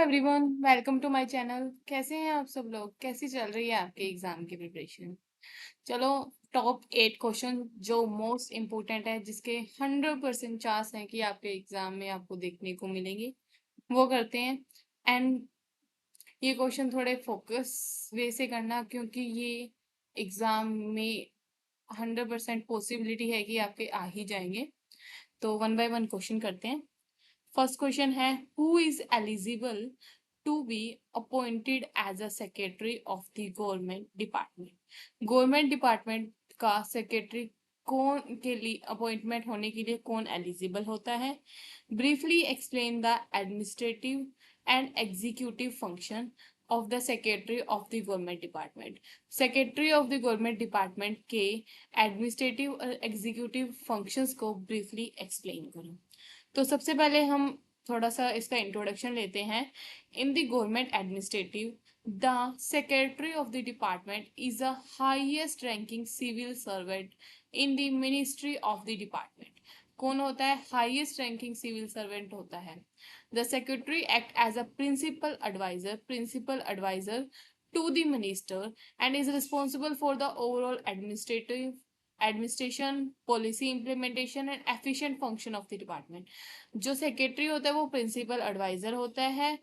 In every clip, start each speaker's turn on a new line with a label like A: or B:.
A: Everyone, welcome to my channel. कैसे हैं आप सब लोग? कैसी चल रही है आपके एग्जाम की प्रिपरेशन? चलो, टॉप 8 क्वेश्चन जो मोस्ट इम्पोर्टेंट है, जिसके 100% चांस है कि आपके एग्जाम में आपको देखने को मिलेंगे, वो करते हैं। एंड ये क्वेश्चन थोड़े फोकस वे से करना, क्योंकि ये एग्जाम में 100% पॉसिबिलिटी है कि आपके आ ही जाएंगे। तो वन बाय वन क्वेश्चन करते हैं। फर्स्ट क्वेश्चन है, who is eligible to be appointed as a secretary of the government department? Government department का सेक्रेटरी कौन के लिए अपॉइंटमेंट होने के लिए कौन एलिजिबल होता है? Briefly explain the administrative and executive function of the secretary of the government department. Secretary of the government department के एडमिनिस्ट्रेटिव और एग्जीक्यूटिव फंक्शंस को ब्रीफली एक्सप्लेन करो। तो सबसे पहले हम थोड़ा सा इसका इंट्रोडक्शन लेते हैं। In the government administrative, the secretary of the department is the highest ranking civil servant in the ministry of the department. कौन होता है? हाईएस्ट रैंकिंग सिविल सर्वेंट होता है। The secretary act as a principal adviser to the minister and is responsible for the overall administration, policy implementation and efficient function of the department. जो secretary होता है वो principal adviser होता है,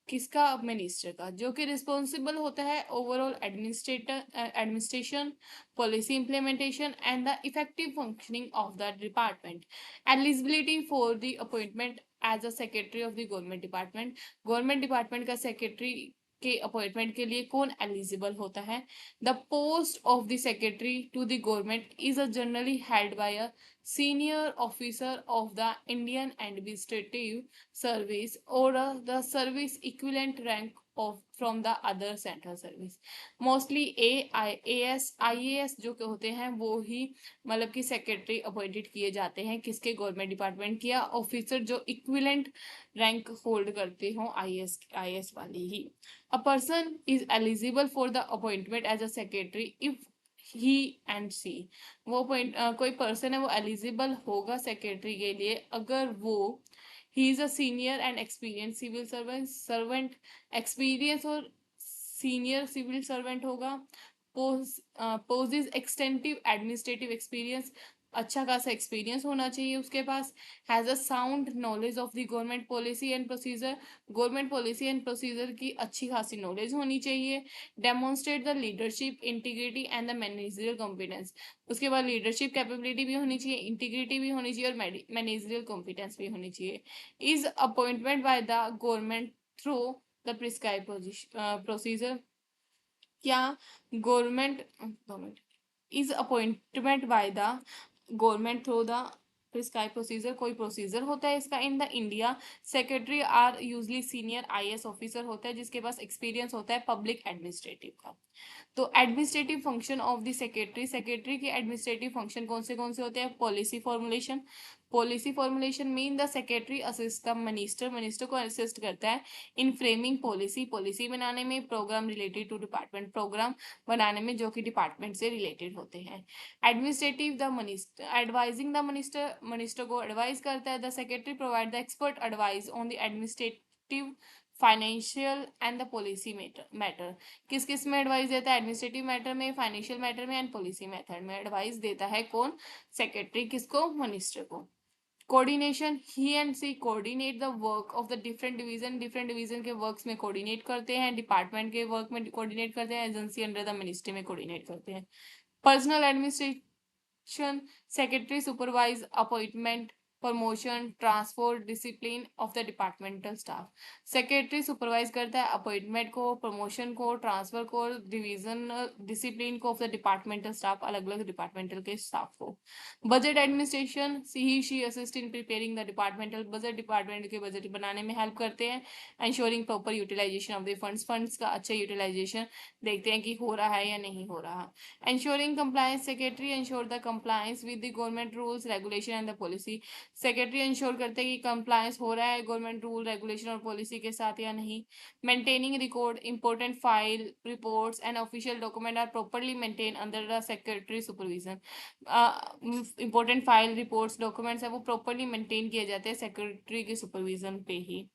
A: किसका? Minister का, जो कि रिस्पॉन्सिबल होता है overall administration, policy implementation and the effective functioning of the department. Eligibility for the appointment as a secretary of the government department. Government department का सेक्रेटरी के अपॉइंटमेंट के लिए कौन एलिजिबल होता है? The post of the secretary to the government is a generally held by a senior officer of the Indian Administrative Service or the service equivalent rank of from the other central service। Mostly IAS जो के होते हैं वो ही मतलब कि secretary appointed किए जाते हैं, किसके? गवर्नमेंट डिपार्टमेंट किया ऑफिसर जो इक्विवेलेंट रैंक होल्ड करते हो, IAS वाली ही। A person is eligible for the appointment as a secretary if he and she. वो पॉइंट कोई पर्सन है वो एलिजिबल होगा सेक्रेटरी के लिए अगर वो he is a senior and experience civil servant experience और सीनियर सिविल सर्वेंट होगा। पोजेज एक्सटेंटिव एडमिनिस्ट्रेटिव एक्सपीरियंस, अच्छा खासा एक्सपीरियंस होना चाहिए उसके पास। Has a sound knowledge of the government policy and procedure, government policy and procedure की अच्छी खासी नॉलेज होनी चाहिए। Demonstrate the leadership integrity and the managerial competence, उसके बाद लीडरशिप कैपेबिलिटी भी होनी चाहिए, इंटीग्रिटी भी होनी चाहिए और मैनेजरियल कॉम्पिटेंस भी होनी चाहिए। Is appointment by the government through the prescribe procedure. क्या government is appointment by the government through the prescribe procedure, कोई प्रोसीजर होता है इसका। In the India secretary are usually senior IAS officer होता है जिसके पास एक्सपीरियंस होता है पब्लिक एडमिनिस्ट्रेटिव का। तो administrative function of the secretary, secretary के एडमिनिस्ट्रेटिव फंक्शन कौन से होते हैं? Policy formulation, policy formulation mean the secretary assist the minister, minister को असिस्ट करता है इन फ्रेमिंग पॉलिसी, पॉलिसी बनाने में। Programme related to department, programme बनाने में जो कि डिपार्टमेंट से रिलेटेड होते हैं। Administrative the minister advising the minister, minister को एडवाइज करता है। The secretary provide the expert advice on the administrative, financial and the policy matter. किस किस में एडवाइस देता है? एडमिनिस्ट्रेटिव मैटर में, फाइनेंशियल मैटर में एंड पॉलिसी मेथड में एडवाइस देता है। कौन? सेक्रेटरी। किसको? मिनिस्टर को। Coordination, he and she coordinate the work of the different division, different division के वर्क्स में कोऑर्डिनेट करते हैं, डिपार्टमेंट के वर्क में कोऑर्डिनेट करते हैं, एजेंसी अंडर द मिनिस्ट्री में कोऑर्डिनेट करते हैं। Personal administration, secretary supervise appointment, promotion, transfer, discipline of the departmental staff. Secretary supervise करता है अपॉइंटमेंट को, प्रमोशन को, ट्रांसफर को, डिवीजन डिसिप्लिन को ऑफ द डिपार्टमेंटल स्टाफ, अलग अलग डिपार्टमेंटल के स्टाफ को। Budget administration, he she assist in preparing the departmental budget, department के बजट बनाने में हेल्प करते हैं। Ensuring proper utilisation of the funds, funds का अच्छा यूटिलाइजेशन देखते हैं कि हो रहा है या नहीं हो रहा। Ensuring compliance, secretary ensure the compliance with the government rules, regulation and the policy। Secretary ensure करते हैं कि कंप्लायंस हो रहा है गवर्नमेंट रूल, रेगुलेशन और पॉलिसी के साथ या नहीं। Maintaining record, important file, reports and official document are properly maintain under the secretary supervision. Important file, reports, documents है वो प्रॉपरली मेंटेन किए जाते हैं सेक्रेटरी के सुपरविजन पे ही।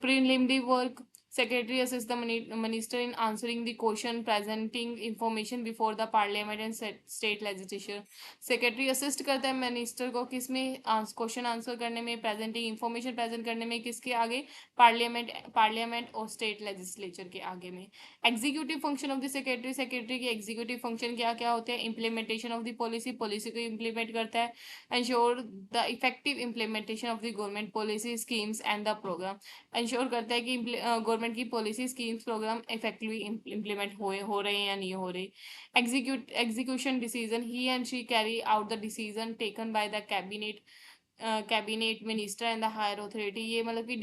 A: Preliminary work. Secretary assists the minister in answering the question, presenting information before the parliament and state legislature. Secretary assist करता है minister को किसमें क्वेश्चन आंसर करने में, presenting information present करने में, किसके आगे, parliament और state legislature के आगे में. Executive function of the secretary. Secretary के executive function क्या क्या होते हैं? Implementation of the policy. Policy को implement करता है. Ensure the effective implementation of the government policy, schemes and the program. Ensure करता है कि गवर्नमेंट की policy, schemes, program effectively implement हो रहे हैं या नहीं हो रहे. Execution decision. He and she carry out the decision taken by the cabinet minister and the higher authority. ये मतलब कि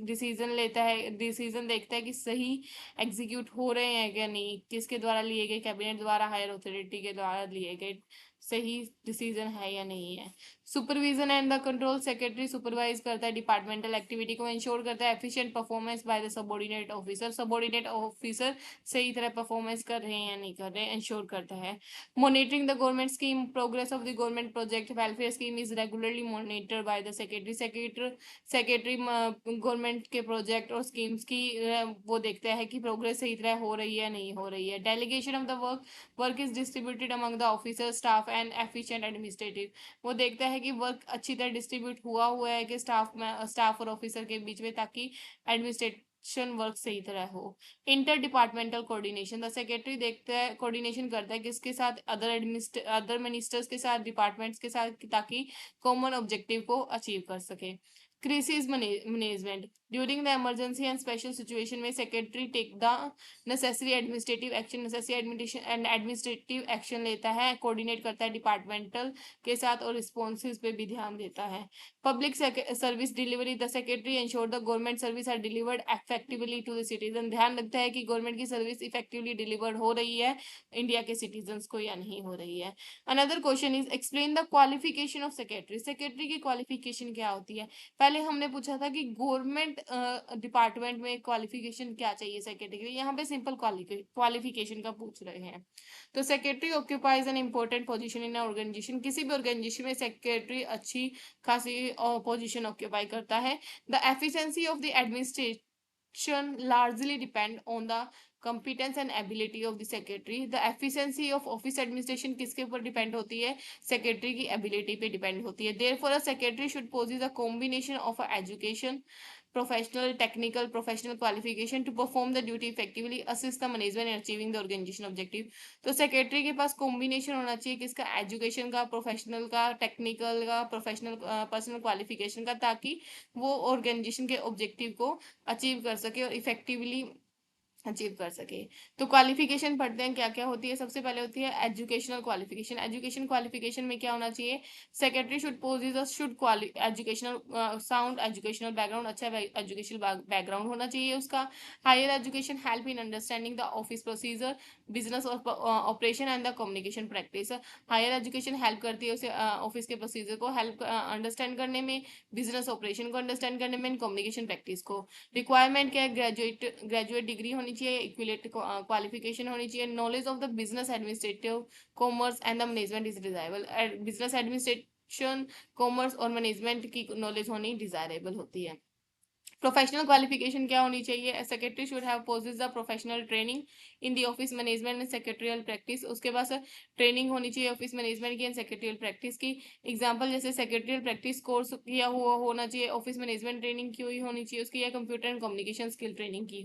A: डिसीजन लेता है, डिसीजन देखता है कि सही एग्जीक्यूट हो रहे हैं क्या नहीं, किसके द्वारा लिए गए, कैबिनेट द्वारा, हायर अथॉरिटी के द्वारा लिए गए सही डिसीजन है या नहीं है. Supervision and the control. Secretary supervise करता है डिपार्टमेंटल एक्टिविटी को, इंश्योर करता है efficient performance by the subordinate officer. Subordinate officer सही तरह परफॉर्मेंस कर रहे हैं या नहीं कर रहे हैं, इंश्योर करता है. Monitoring the government scheme. Progress of the government project, welfare scheme is regularly monitor by the secretary. Secretary government के प्रोजेक्ट और स्कीम्स की वो देखता है कि प्रोग्रेस सही तरह हो रही है नहीं हो रही है. Delegation of the work is distributed among the officer, staff and efficient administrative. वो देखता है कि वर्क अच्छी तरह डिस्ट्रीब्यूट हुआ है कि स्टाफ और ऑफिसर के बीच में, ताकि एडमिनिस्ट्रेशन वर्क सही तरह हो. Inter departmental coordination. The secretary देखता है, कोऑर्डिनेशन करता है किसके साथ, अदर मिनिस्टर्स के साथ, डिपार्टमेंट्स के साथ, ताकि कॉमन ऑब्जेक्टिव को अचीव कर सके. Crisis management. During the emergency and special situation में secretary take the necessary administrative action लेता है, कोऑर्डिनेट करता है डिपार्टमेंटल के साथ और रिस्पॉन्सेज पे भी ध्यान देता है. Public service delivery. The secretary ensure the government service are delivered effectively to the citizen. ध्यान रखता है कि गवर्नमेंट की सर्विस इफेक्टिवली डिलीवर्ड हो रही है इंडिया के सिटीजन्स को या नहीं हो रही है. Another question is explain the qualification of secretary. Secretary की क्वालिफिकेशन क्या होती है. पहले हमने पूछा था कि गवर्नमेंट डिपार्टमेंट में क्वालिफिकेशन क्या चाहिए सेक्रेटरी के लिए, यहाँ पे सिंपल क्वालिफिकेशन का पूछ रहे हैं. तो secretary occupies an important position in organisation. किसी भी ऑर्गेनाइजेशन में सेक्रेटरी अच्छी खासी पोजीशन ऑक्यूपाई करता है. The efficiency of the administration largely depend on the competence and ability of the secretary. The efficiency of office administration किसके ऊपर depend होती है, सेक्रेटरी की एबिलिटी पे डिपेंड होती है. Therefore a secretary should possess a combination of a education, technical professional qualification to perform the duty effectively, assist the management in achieving the organization objective. तो secretary के पास combination होना चाहिए किसका, education का, professional का, technical का, professional personal qualification का, ताकि वो ऑर्गेनाइजेशन के ऑब्जेक्टिव को अचीव कर सके और इफेक्टिवली अचीव कर सके. तो क्वालिफिकेशन पढ़ते हैं क्या क्या होती है. सबसे पहले होती है एजुकेशनल क्वालिफिकेशन. एजुकेशन क्वालिफिकेशन में क्या होना चाहिए, secretary should possess educational sound educational background, अच्छा एजुकेशनल बैकग्राउंड होना चाहिए उसका. Higher education help in understanding the office procedure, business operation and the communication practice. Higher education help करती है उसे ऑफिस के प्रोसीजर को हेल्प अंडरस्टैंड करने में, बिजनेस ऑपरेशन को अंडरस्टैंड करने में, कम्युनिकेशन प्रैक्टिस को. रिक्वायरमेंट क्या है, ग्रेजुएट डिग्री होनी चाहिए, इक्विलेट क्वालिफिकेशन होनी चाहिए. Knowledge of the business administrative, commerce and the management is desirable. Business administration, commerce और मैनेजमेंट की नॉलेज होनी डिजायरेबल होती है. प्रोफेशनल क्वालिफिकेशन क्या होनी चाहिए, secretary should have possess the professional training in the office management and secretarial practice. उसके पास ट्रेनिंग होनी चाहिए ऑफिस मैनेजमेंट की एंड सेक्रेटरियल प्रैक्टिस की. एग्जांपल जैसे सेक्रेटरियल प्रैक्टिस कोर्स किया हुआ होना चाहिए, ऑफिस मैनेजमेंट ट्रेनिंग की हुई होनी चाहिए उसकी, या computer and communication skill training की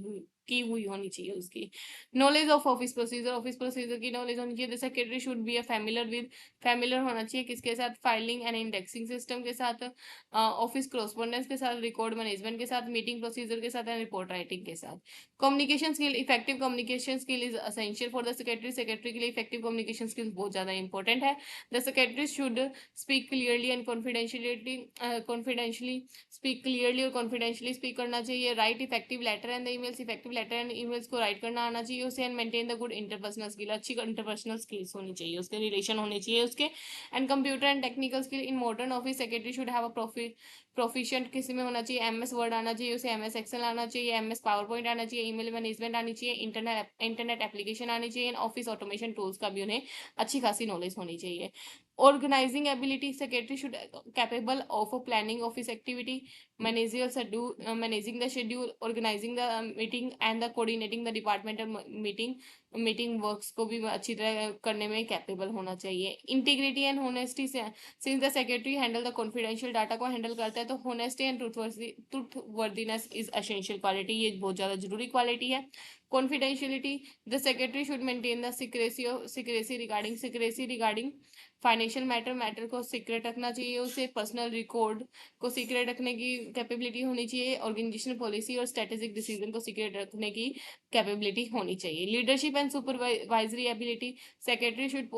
A: हुई होनी चाहिए उसकी. नॉलेज ऑफ ऑफिस प्रोसीजर की नॉलेज होनी चाहिए. The secretary should B familiar होना चाहिए किसके साथ, फाइलिंग एंड इंडेक्सिंग सिस्टम के साथ, ऑफिस कॉरस्पॉन्डेंस के साथ, रिकॉर्ड मैनेजमेंट के साथ, मीटिंग प्रोसीजर के साथ एंड रिपोर्ट राइटिंग के साथ. Communication skill, effective communication skill is essential for the secretary. Secretary के लिए इफेक्टिव कम्युनिकेशन स्किल बहुत ज्यादा इंपॉर्टेंट है. The secretary should speak clearly and confidentially speak clearly और कॉन्फिडेंशियली स्पीक करना चाहिए. Write effective letter and emails, effective letter and emails को write करना आना चाहिए उसे. And maintain the good interpersonal skill, अच्छी इंटरपर्सनल स्किल्स होनी चाहिए उसके, रिलेशन होने चाहिए उसके. And computer and technical skill in modern office, secretary should have a proficient किसी में होना चाहिए, एमएस वर्ड आना चाहिए उसे, एमएस एक्सेल आना चाहिए, एमएस पावर पॉइंट आना चाहिए, ईमेल मैनेजमेंट आनी चाहिए, इंटरनेट एप्लीकेशन आनी चाहिए, ऑफिस ऑटोमेशन टूल्स का भी उन्हें अच्छी खासी नॉलेज होनी चाहिए। Organising ability, secretary should capable of planning office activity, managing the schedule, organizing the meeting and the coordinating the departmental meeting works को भी अच्छी तरह करने में कैपेबल होना चाहिए। इंटीग्रिटी एंड होनेस्टी से, since the secretary handle the confidential data को हैंडल करता है तो honesty and trustworthiness is essential quality, ये बहुत ज़्यादा जरूरी क्वालिटी है। Confidentiality, the secretary should maintain the secrecy regarding financial matter को सीक्रेट रखना चाहिए उसे, पर्सनल रिकॉर्ड को सीक्रेट रखने की कैपेबिलिटी होनी चाहिए, ऑर्गेनाइजेशनल पॉलिसी और स्ट्रेटेजिक डिसीजन को सीक्रेट रखने की कैपेबिलिटी होनी चाहिए। Leadership and supervisory ability, secretary should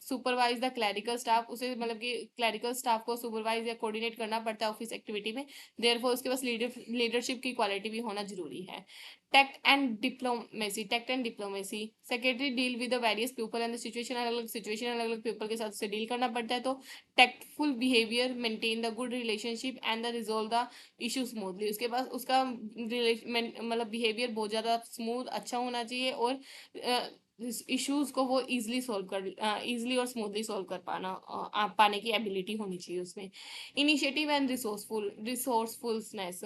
A: supervise the clerical staff, उसे मतलब कि क्लैरिकल स्टाफ को सुपरवाइज या कोऑर्डिनेट करना पड़ता है ऑफिस एक्टिविटी में, देयरफॉर उसके पास लीडरशिप की क्वालिटी भी होना जरूरी है। Tact and diplomacy, secretary deal with the various people and the situation, अलग अलग सिचुएशन अलग अलग पीपल के साथ उसे डील करना पड़ता है, तो tactful behaviour, maintain the good relationship and the resolve the issue smoothly, उसके पास उसका मतलब बिहेवियर बहुत ज़्यादा स्मूथ अच्छा होना चाहिए और इश्यूज को वो इजीली और स्मूथली सॉल्व कर पाने की एबिलिटी होनी चाहिए उसमें। Initiative and resourcefulness,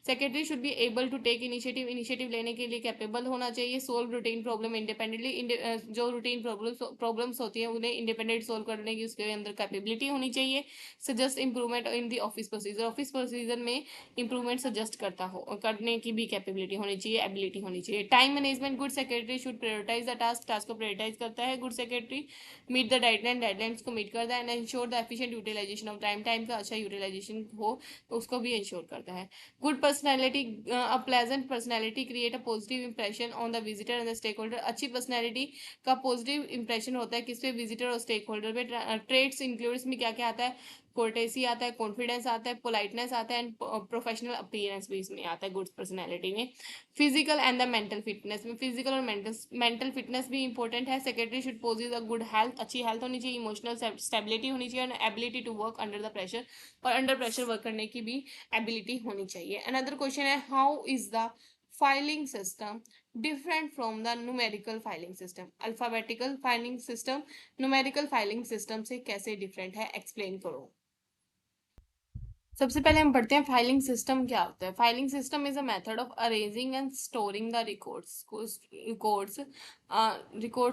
A: secretary should be able to take initiative लेने के लिए कैपेबल होना चाहिए, सोल्व रूटीन प्रॉब्लम इंडिपेंडेंटली, जो रूटीन प्रॉब्लम्स होती है उन्हें इंडिपेंडेंट सोल्व करने की उसके अंदर कैपेबिलिटी होनी चाहिए। Suggest improvement in the office procedure में इंप्रूवमेंट सजेस्ट करने की भी कैपेबिलिटी होनी चाहिए, एबिलिटी होनी चाहिए। Time management, good secretary should prioritise the task को प्रायोरिटाइज करता है good secretary, meet the deadlines को मीट करता है and ensure the efficient utilisation of time का अच्छा यूटिलाइजेशन हो तो उसको भी इंश्योर करता है। Good personality, a pleasant personality create a positive impression on the visitor and the stakeholder, अच्छी पर्सनैलिटी का पॉजिटिव इंप्रेशन होता है किस पे, विजिटर और स्टेक होल्डर पे। ट्रेड्स इंक्लूड्स में क्या क्या आता है, कोर्टेसी आता है, कॉन्फिडेंस आता है, पोलाइटनेस आता है एंड प्रोफेशनल अपीयरेंस भी इसमें आता है गुड्स पर्सनैलिटी में। Physical and the mental fitness में, फिजिकल और मेंटल फिटनेस भी इंपॉर्टेंट है। Secretary should possess a good health, अच्छी हेल्थ होनी चाहिए, इमोशनल स्टेबिलिटी होनी चाहिए और ability to work under the pressure, और अंडर प्रेशर वर्क करने की भी एबिलिटी होनी चाहिए। अनदर क्वेश्चन है, how is the filing system different from the numerical filing system, alphabetical filing system numerical filing system से कैसे डिफरेंट है, एक्सप्लेन करो। सबसे पहले हम पढ़ते हैं फाइलिंग सिस्टम क्या होता है। Filing system is a method of arranging and storing the records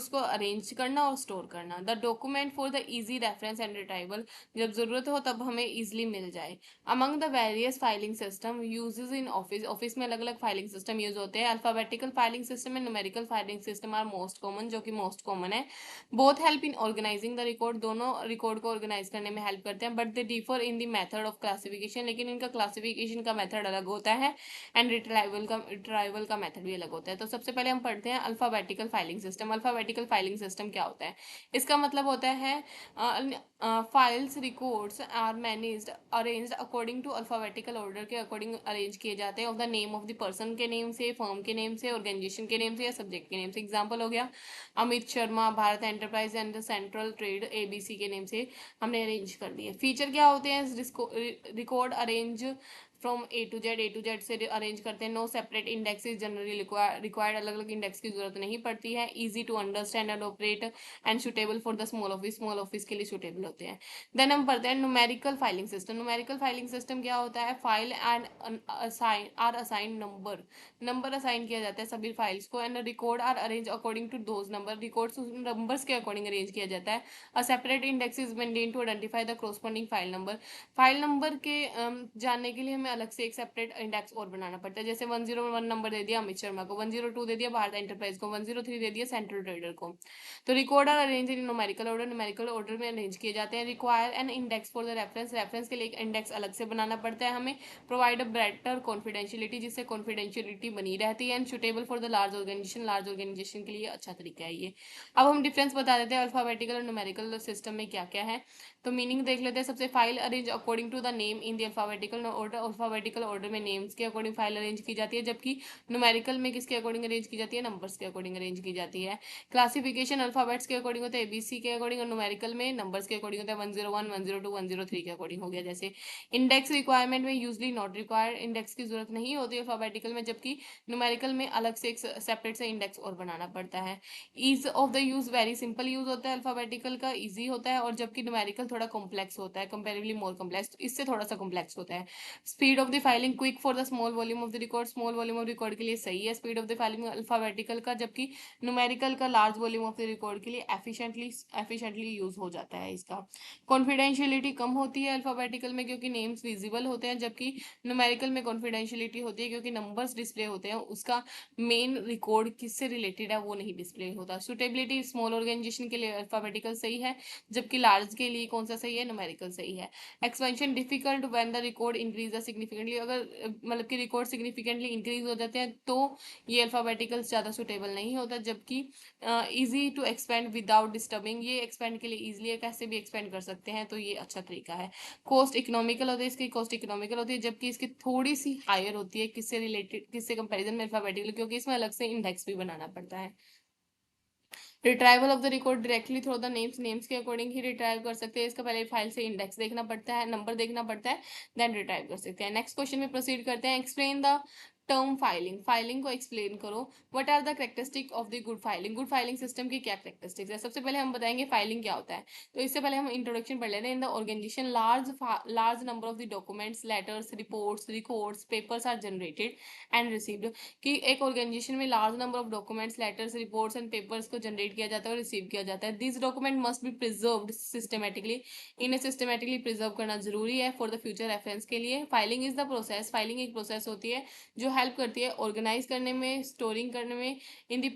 A: को अरेंज करना और स्टोर करना। The document for the easy reference and retrieval, जब जरूरत हो तब हमें इजीली मिल जाए। Among the various filing system uses in office में अलग अलग फाइलिंग सिस्टम यूज होते हैं। Alphabetical filing system and numerical filing system are most common, जो कि मोस्ट कॉमन है। Both help in organising the record, दोनों रिकॉर्ड को ऑर्गेनाइज करने में हेल्प करते हैं, but they differ in the method of classification, लेकिन इनका क्लासिफिकेशन का मेथड अलग होता है एंड रिट्राइवल का मेथड भी अलग होता है। तो सबसे पहले हम पढ़ते हैं alphabetical filing system. Alphabetical filing system क्या होता है, इसका मतलब होता है files records are managed arranged according to alphabetical order के अकॉर्डिंग अरेंज किए जाते हैं, of the name of the person के नेम से, फर्म के नेम से, ऑर्गेनाइजेशन के नेम से या सब्जेक्ट के नेम से। एग्जांपल हो गया Amit Sharma, Bharat enterprise and central trade ABC के नेम से हमने अरेंज कर दिए। फीचर क्या होते हैं, record arrange from A to Z से अरेंज करते हैं। No separate index is generally required, अलग अलग इंडेक्स की जरूरत नहीं पड़ती है। Easy to understand and operate and suitable for the small office के लिए सुटेबल होते हैं। देन हम पढ़ते हैं numerical filing system. Numerical filing system क्या होता है, file and assign number assign किया जाता है सभी फाइल्स को, and record are arrange according to those number, records उस नंबर्स के अकॉर्डिंग अरेंज किया जाता है। A separate index is maintain to identify the corresponding file number, file number के जानने के लिए हमें अलग से एक सेपरेट इंडेक्स और बनाना पड़ता है। जैसे 101 नंबर दे दिया अमित शर्मा को, 102 दे दिया भारत एंटरप्राइज को, 103 दे दिया सेंट्रल ट्रेडर को। तो record are arrange in numerical order में अरेंज किए जाते हैं। Require an index for the reference के लिए एक इंडेक्स अलग से बनाना पड़ता है हमें। प्रोवाइड अ बेटर कॉन्फिडेंशियलिटी, जिससे कॉन्फिडेंशियलिटी बनी रहती है, and suitable for the large organisation के लिए अच्छा तरीका है ये। अब हम डिफरेंस बता देते हैं अल्फाबेटिकल और न्यूमेरिकल सिस्टम में क्या क्या है। तो मीनिंग देख लेते हैं। सबसे file arrange according to the name in the alphabetical order, alphabetical order में नेम्स के अकॉर्डिंग फाइल अरेंज की जाती है, जबकि न्यूमेरिकल में किसके अकॉर्डिंग अरेंज की जाती है, नंबर्स के अकॉर्डिंग अरेंज की जाती है। क्लासिफिकेशन अल्फाबेट्स के अकॉर्डिंग होता है, एबीसी के अकॉर्डिंग, और न्यूमेरिकल में नंबर्स के अकॉर्डिंग होता है, 101, 102, 103 के अकॉर्डिंग हो गया। जैसे इंडेक्स रिक्वायरमेंट में यूजली नॉट रिक्वायर्ड, इंडेक्स की जरूरत नहीं होती अल्फाबेटिकल में, जबकि न्यूमेरिकल में अलग से एक सेपरेट से इंडेक्स और बनाना पड़ता है। Ease of the use very simple use होता है अल्फाबेटिकल का, इजी होता है, और जबकि न्यूमेरिकल थोड़ा कॉम्प्लेक्स होता है, कंपेरेटिवली मोर कॉम्प्लेक्स, इससे थोड़ा सा कॉम्प्लेक्स होता है। Speed of the filing quick for the small volume of the record, small volume of record के लिए सही है speed of the filing alphabetical का, जबकि न्यूमेरिकल का large volume of the record के लिए एफिशिएंटली यूज हो जाता है इसका। कॉन्फिडेंशियलिटी कम होती है अल्फाबेटिकल में क्योंकि नेम्स विजिबल होते हैं, जबकि न्यूमेरिकल में कॉन्फिडेंशियलिटी होती है क्योंकि नंबर्स डिस्प्ले होते हैं, उसका मेन रिकॉर्ड किससे रिलेटेड है वो नहीं डिस्प्ले होता। सुटेबिलिटी स्मॉल ऑर्गेनाइजेशन के लिए अल्फाबेटिकल सही है, जबकि लार्ज के लिए कौन सा सही है, न्यूमेरिकल सही है। Expansion difficult when the record increase significantly, अगर मतलब कि रिकॉर्ड सिग्निफिकेंटली इंक्रीज हो जाते हैं तो ये अल्फाबेटिकल ज्यादा सुटेबल नहीं होता, जबकि easy to expand without disturbing, ये एक्सपेंड के लिए इजिली है, कैसे भी एक्सपेंड कर सकते हैं, तो ये अच्छा तरीका है। कॉस्ट इकोनॉमिकल होती है, इसकी कॉस्ट इकोनॉमिकल होती है, जबकि इसकी थोड़ी सी हायर होती है, किससे रिलेटेड, किससे कंपैरिजन में, अल्फाबेटिकल, क्योंकि इसमें अलग से इंडेक्स भी बनाना पड़ता है। Retrieval of the record directly through the names, names के अकॉर्डिंग ही रिट्राइव कर सकते हैं, इसका पहले फाइल से इंडेक्स देखना पड़ता है, नंबर देखना पड़ता है, देन रिट्राइव कर सकते हैं। नेक्स्ट क्वेश्चन में प्रोसीड करते हैं। Explain the term filing, filing को एक्सप्लेन करो। What are the characteristic of the good filing, good filing system की क्या कैरेक्टरिस्टिक्स है। सबसे पहले हम बताएंगे फाइलिंग क्या होता है, तो इससे पहले हम इंट्रोडक्शन पढ़ लेते हैं। In the organisation large number of the documents, letters, reports, records, papers are generated and received, कि एक ऑर्गेनाइजेशन में large number of documents, letters, reports and papers को जनरेट किया जाता है और रिसीव किया जाता है। This document must be preserved systematically, इन्हें सिस्टमेटिकली प्रिजर्व करना जरूरी है फॉर द फ्यूचर रेफरेंस के लिए। Filing is the process, filing एक प्रोसेस होती है जो हेल्प करती है ऑर्गेनाइज करने में, स्टोरिंग करने में इन दी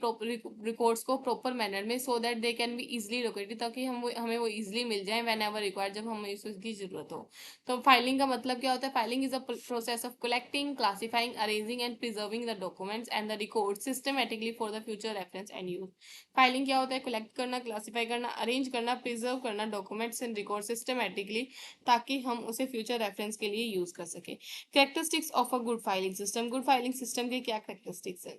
A: रिकॉर्ड्स को प्रॉपर मैनर में, so that they can be easily located, ताकि हमें वो इजिली मिल जाए व्हेन एवर रिक्वायर्ड, जब हमें इसकी जरूरत हो। तो फाइलिंग का मतलब क्या होता है, filing is a process of collecting, classifying, arranging and preserving the documents and the record systematically for the future reference and use. Filing क्या होता है, कलेक्ट करना, क्लासिफाई करना, अरेंज करना, प्रिजर्व करना डॉक्यूमेंट्स एंड रिकॉर्ड सिस्टमेटिकली, ताकि हम उसे फ्यूचर रेफरेंस के लिए यूज कर सके। Characteristics of a good filing system, good filing system के क्या कैरेक्टरिस्टिक्स है।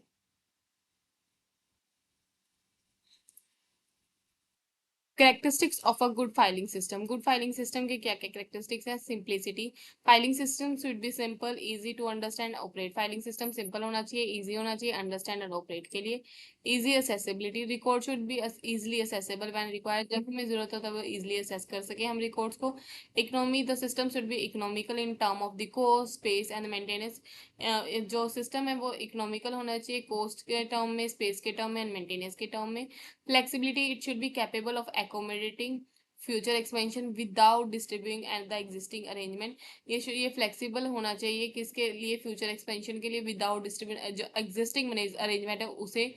A: Characteristics of a good filing system, good filing system के क्या क्या कैरेक्टरिस्टिक्स है। Simplicity, filing system should be simple, easy to understand, operate, filing system simple होना चाहिए, easy होना चाहिए अंडरस्टैंड और ऑपरेट के लिए। Easy accessibility, record should be easily accessible when required, जब हमें जरूरत हो तब इजिली असेस कर सके हम रिकॉर्ड्स को। Economy, the system should B economical in term of the cost, space and maintenance, जो सिस्टम है वो इकोनॉमिकल होना चाहिए कॉस्ट के टर्म में, स्पेस के टर्म में एंड मेंटेनेंस के टर्म में। Flexibility, it should be capable of accommodating future expansion without disturbing and the existing arrangement, ये फ्लेक्सिबल होना चाहिए किसके लिए, फ्यूचर एक्सपेंशन के लिए, विदाउट डिस्टर्बिंग जो एग्जिस्टिंग अरेंजमेंट है उसे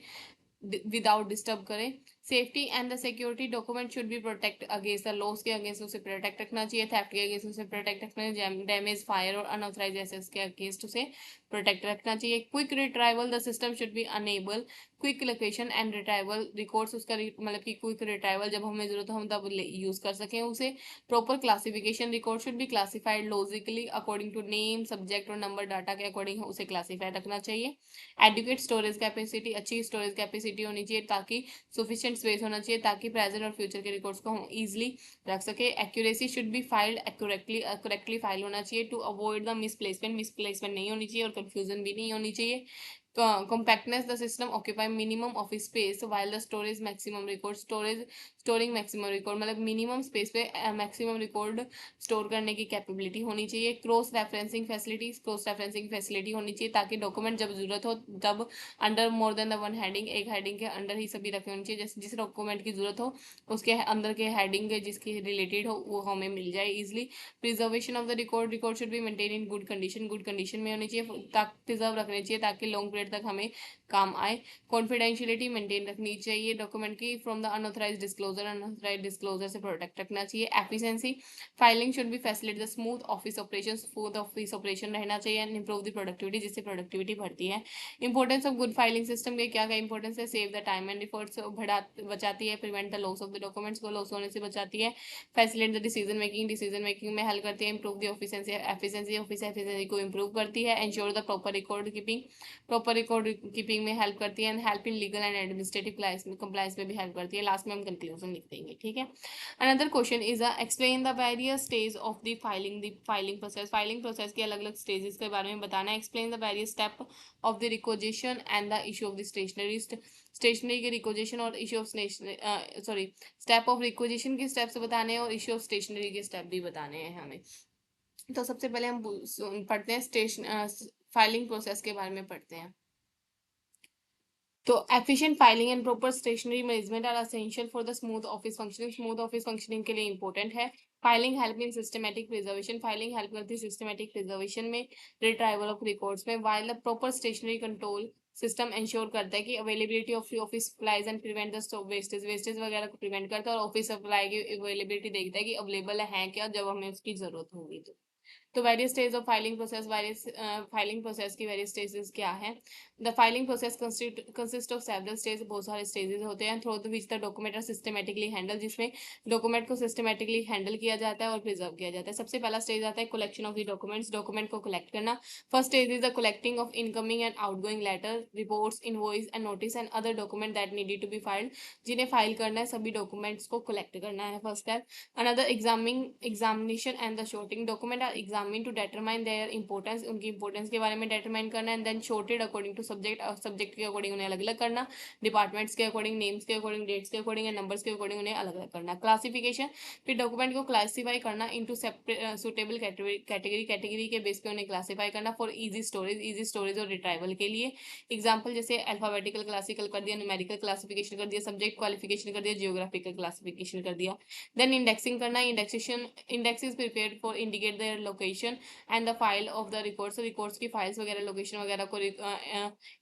A: विदाउट डिस्टर्ब करें। Safety and the security, document should be protect against the loss के अगेंस्ट उसे प्रोटेक्ट रखना चाहिए, थेफ्ट के अगेंस्ट उसे प्रोटेक्ट रखना चाहिए, डैमेज, फायर और अनऑथराइज एक्सेस के अगेंस्ट उसे प्रोटेक्ट रखना चाहिए। Quick retrieval, the system should be enable quick location and retrieval records, उसका मतलब कि क्विक रिट्राइवल जब हमें जरूरत हो हम तब यूज कर सकें उसे। Proper classification, record should be classified logically according to name, subject और नंबर डाटा के अकॉर्डिंग उसे क्लासिफाई रखना चाहिए। एडुकेट स्टोरेज कैपेसिटी, अच्छी स्टोरेज कैपेसिटी होनी चाहिए, ताकि सफिशिएंट स्पेस होना चाहिए ताकि प्रेजेंट और फ्यूचर के रिकॉर्ड्स को हम इजिली रख सके। Accuracy, should be filed correctly file होना चाहिए टू अवॉइड द मिसप्लेसमेंट नहीं होनी चाहिए और कंफ्यूजन भी नहीं होनी चाहिए। compactness, the system occupy minimum office space while the storage maximum record, storing maximum record, मतलब मिनिमम स्पेस पे मैक्सिमम रिकॉर्ड स्टोर करने की कैपेबिलिटी होनी चाहिए। क्रॉस रेफरेंसिंग फैसिलिटी होनी चाहिए ताकि डॉक्यूमेंट जब जरूरत हो तब under more than the one heading, एक हेडिंग के अंडर ही सभी रखे होनी चाहिए, जैसे जिस डॉक्यूमेंट की जरूरत हो उसके अंदर के हेडिंग के जिसकी रिलेटेड हो वो हमें मिल जाए easily. Preservation of the record, record should be maintain in good condition में होनी चाहिए, ताकि प्रिजर्व रखने चाहिए ताकि लॉन्ग पीरियड तक हमें काम आए। कॉन्फिडेंशियलिटी मेंटेन रखनी चाहिए डॉक्यूमेंट की फ्रॉम द अनऑथराइज्ड डिस्क्लोजर से प्रोटेक्ट रखना चाहिए। Efficiency, filing should be facilitate the smooth office operation रहना चाहिए एंड इंप्रूव द प्रोडक्टिविटी, जिससे प्रोडक्टिविटी बढ़ती है। Importance of good filing system के क्या क्या इंपॉर्टेंस है? Save the time and efforts बचाती है, prevent the loss of the documents को लॉस होने से बचाती है, फैसिलिटेट द डिसीजन मेकिंग में हेल्प करती है, improve the efficiency office efficiency को इंप्रूव करती है, ensure the proper record keeping में हेल्प करती है, and help in legal and administrative compliance में भी हेल्प करती है। लास्ट में हम कंक्लूजन लिख देंगे, ठीक है। Another question is explain the various stage of the filing process. Filing process के अलग अलग स्टेजेस के बारे में बताना है। Explain the various step of the requisition and the issue of the stationery के रिकोजेशन और issue of step of requisition के स्टेप्स बताने हैं और इशू ऑफ स्टेशनरी के स्टेप भी बताने हैं हमें। तो सबसे पहले हम पढ़ते हैं फाइलिंग प्रोसेस के बारे में पढ़ते हैं। तो efficient filing and proper stationery management are essential for the smooth office functioning. Smooth office functioning के लिए इंपॉर्टेंट है। Filing help in systematic preservation. Filing help करती है सिस्टमैटिक प्रिजर्वेशन में, रिट्राइवल ऑफ रिकॉर्ड्स में। While the proper stationery control system ensure करता है कि availability of office supplies and prevent the stock wastage वगैरह को प्रिवेंट करता है, और ऑफिस सप्लाई की अवेलेबिलिटी देखता है कि अवेलेबल है क्या जब हमें उसकी जरूरत होगी। तो various stage of filing process, filing process की वेरियस स्टेजेस क्या है? The filing process consist of several stage. बहुत सारे स्टेजेस होते हैं through which the document are systematically handle, जिसमें डॉक्यूमेंट को सिस्टमेटिकली हैंडल किया जाता है और प्रिजर्व किया जाता है। सबसे पहला स्टेज आता है collection of the documents, document को कलेक्ट करना। First stage is the collecting of incoming and outgoing letter, reports, invoice and notice and other document that needed to be filed. जिन्हें फाइल करना है सभी डॉक्यूमेंट्स को collect करना है, first step. Another examination and the sorting. Document are examine to determine their importance, उनकी importance के बारे में डिटरमाइन करना, and then sorted according to subject, और सब्जेक्ट के अकॉर्डिंग उन्हें अलग अलग करना, डिपार्टमेंट्स के अकॉर्डिंग, नेम्स के अकॉर्डिंग, डेट्स के अकॉर्डिंग एंड नंबर्स के अकॉर्डिंग उन्हें अलग अलग करना। क्लासिफिकेशन, फिर डॉक्यूमेंट को क्लासीफाई करना इनटू सुटेबल कैटेगरी के बेस पे उन्हें क्लासीफाई करना फॉर इजी स्टोरेज और रिट्राइवल के लिए। एग्जाम्पल जैसे अल्फाबेटिकल क्लासिकल कर दिया, न्यूमेरिकल क्लासिफिकेशन कर दिया, सब्जेक्ट क्वालिफिकेशन कर दिया, जियोग्राफिकल क्लासिफिकेशन कर दिया। देन इंडेक्सिंग करना, index is prepared for indicate their location and the file of the records की फाइल्स वगैरह लोकेशन वगैरह को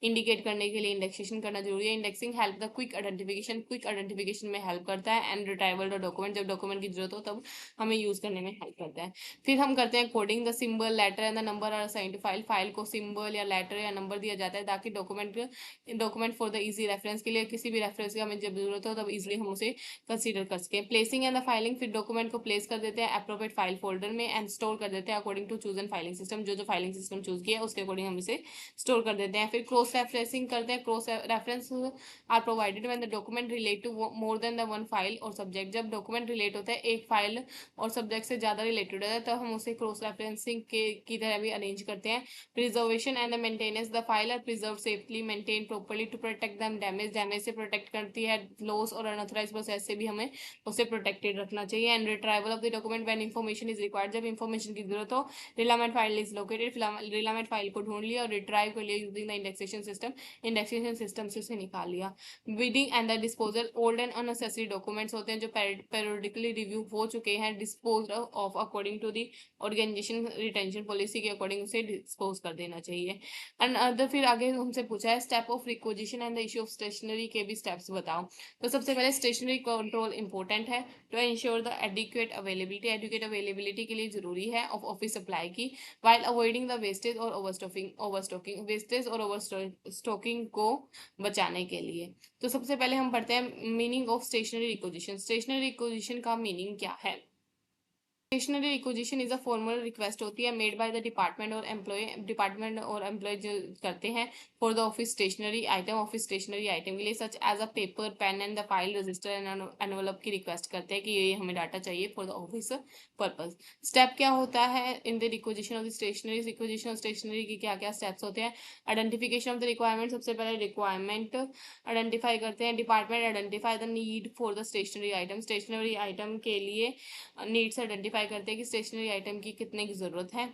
A: इंडिकेट करने के लिए इंडेक्सेशन करना जरूरी है। Indexing help the quick identification में हेल्प करता है, एंड रिट्राइवल द डॉक्यूमेंट, जब डॉक्यूमेंट की जरूरत हो तब हमें यूज करने में हेल्प करता है। फिर हम करते हैं coding, the symbol, letter and the number are assigned to file को सिंबल या लेटर या नंबर दिया जाता है ताकि document for the easy reference के लिए, किसी भी रेफरेंस की हमें जब जरूरत हो तब इजिली हम उसे कंसीडर कर सकें। प्लेसिंग एंड द फाइलिंग, फिर डॉक्यूमेंट को प्लेस कर देते हैं अप्रोप्रिएट फाइल फोल्डर में एंड स्टोर कर देते हैं according to chosen filing system. जो फाइलिंग सिस्टम चूज किया है उसके अकॉर्डिंग हम इसे स्टोर कर देते हैं। फिर क्रॉस रेफरेंसिंग करते हैं। Cross reference are provided when the document relate to more than the one file और सब्जेक्ट। जब डॉक्यूमेंट रिलेट होता है एक फाइल और सब्जेक्ट से ज्यादा रिलेटेड होता है तब हम उसे क्रॉस रेफरेंसिंग की तरह भी अरेंज करते हैं। Preservation and the maintenance, the file are preserve safely maintain properly to protect them damage से प्रोटेक्ट करती है, लॉस और अनऑथराइज प्रोसेस से भी हमें उसे प्रोटेक्टेड रखना चाहिए। And retrieval of the document when information is required, जब इंफॉर्मेशन की जरूरत हो। रिलामेंट फाइल इज लोकेटेड, रिलामेंट फाइल को ढूंढ लिया और रिट्राइव कर लिया यूजिंग द इंडेक्सेशन सिस्टम से उसे निकाल लिया। Weeding and the disposal, old and unnecessary documents होते हैं जो पेरियोडिकली रिव्यू हो चुके हैं, dispose of according to the organisation retention policy के अकॉर्डिंग उसे डिस्पोज कर देना चाहिए। एंड अदर फिर आगे हमसे पूछा है step of requisition and the issue of stationery के भी स्टेप्स बताओ। तो सबसे पहले स्टेशनरी कंट्रोल इंपॉर्टेंट है to ensure the adequate availability के लिए जरूरी है ऑफ ऑफिस सप्लाई की, while avoiding the wastage और overstocking वेस्टेज और ओवरस्टॉकिंग को बचाने के लिए। तो सबसे पहले हम पढ़ते हैं meaning of stationery requisition. Stationery requisition का मीनिंग क्या है? Stationery requisition is a formal request होती है मेड बाय द डिपार्टमेंट और एम्प्लॉय जो करते हैं for the office stationery item के लिए, such as a paper, pen and the file, register and envelope की रिक्वेस्ट करते हैं कि ये हमें डाटा चाहिए for the office purpose. Step क्या होता है in the requisition of the stationery? Requisition of stationery की क्या क्या स्टेप्स होते हैं? आइडेंटिफिकेशन ऑफ द रिक्वायरमेंट, सबसे पहले रिक्वायरमेंट आइडेंटिफाई करते हैं। Department identify the need for the stationery item के लिए नीड्स आइडेंटिफाई करते हैं कि स्टेशनरी आइटम की कितने की जरूरत है।